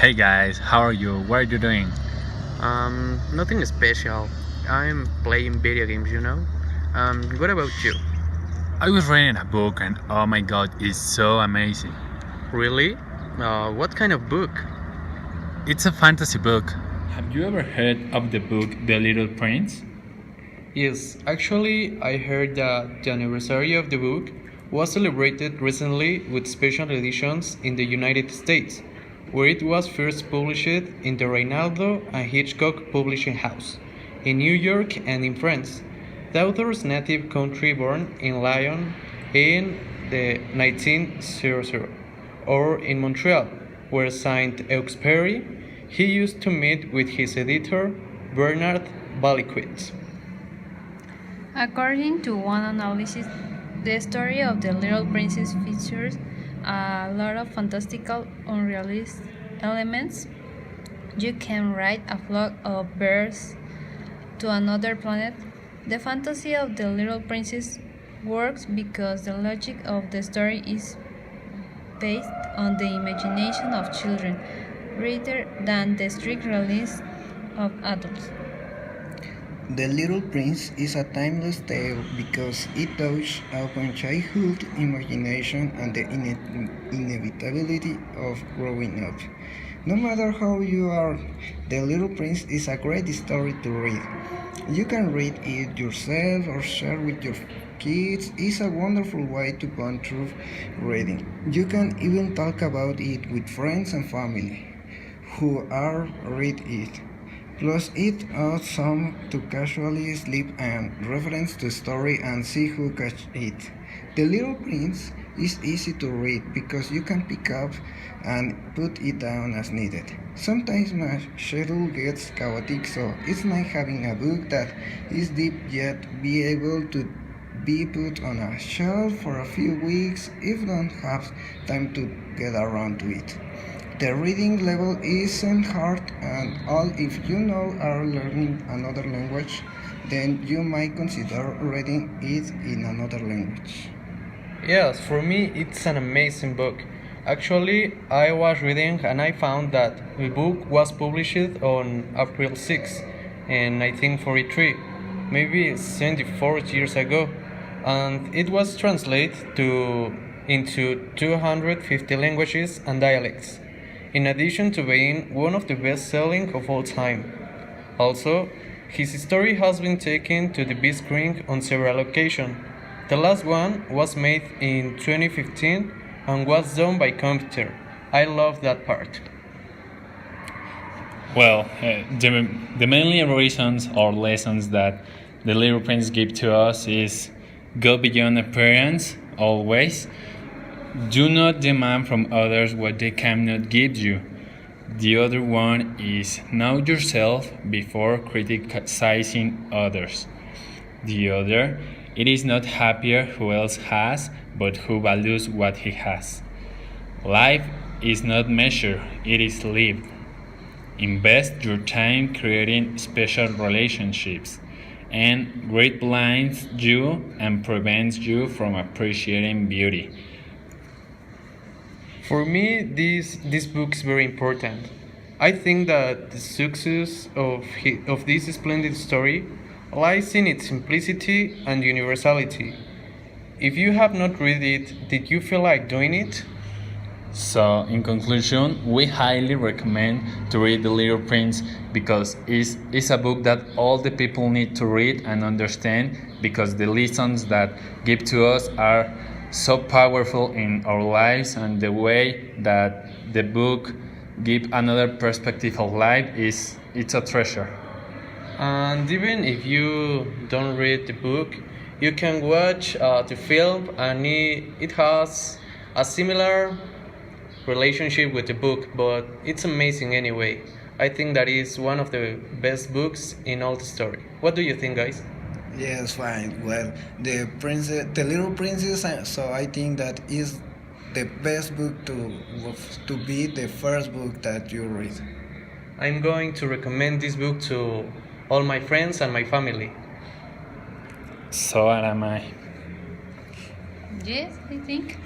Hey guys, how are you? What are you doing? Nothing special. I'm playing video games. What about you? I was reading a book and oh my god, it's so amazing. Really? What kind of book? It's a fantasy book. Have you ever heard of the book The Little Prince? Yes, actually, I heard that the anniversary of the book was celebrated recently with special editions in the United States, where it was first published in the Reynaldo and Hitchcock Publishing House, in New York and in France. The author's native country born in Lyon in the 1900, or in Montreal, where Saint-Exupéry he used to meet with his editor Bernard Valiquet. According to one analysis, the story of the Little Princess features a lot of fantastical, unrealistic elements. You can ride a flock of birds to another planet. The fantasy of the Little Princess works because the logic of the story is based on the imagination of children rather than the strict realism of adults. The Little Prince is a timeless tale because it touches upon childhood imagination and the inevitability of growing up. No matter how you are, The Little Prince is a great story to read. You can read it yourself or share with your kids. It's a wonderful way to bond through reading. You can even talk about it with friends and family who are read it. Plus, it adds some to casually sleep and reference the story and see who catch it. The Little Prince is easy to read because you can pick up and put it down as needed. Sometimes my schedule gets chaotic, so it's nice having a book that is deep yet be able to be put on a shelf for a few weeks if you don't have time to get around to it. The reading level isn't hard and all if you know are learning another language, then you might consider reading it in another language. Yes, for me it's an amazing book. Actually, I was reading and I found that the book was published on April 6, and I think 43, maybe 74 years ago, and it was translated into 250 languages and dialects, in addition to being one of the best-selling of all time. Also, his story has been taken to the big screen on several occasions. The last one was made in 2015 and was done by computer. I love that part. The mainly reasons or lessons that the Little Prince give to us is go beyond appearance always. Do not demand from others what they cannot give you. The other one is know yourself before criticizing others. The other, it is not happier who else has, but who values what he has. Life is not measured, it is lived. Invest your time creating special relationships, and great blinds you and prevents you from appreciating beauty. For me, this book is very important. I think that the success of this splendid story lies in its simplicity and universality. If you have not read it, did you feel like doing it? So, in conclusion, we highly recommend to read The Little Prince because it's a book that all the people need to read and understand because the lessons that give to us are so powerful in our lives and the way that the book give another perspective of life is it's a treasure. And even if you don't read the book, you can watch the film, and it has a similar relationship with the book, but it's amazing anyway. I think that is one of the best books in all the story. What do you think, guys? Yes, fine. Well, the Little Princess. So I think that is the best book to be the first book that you read. I'm going to recommend this book to all my friends and my family. So am I. Yes, I think.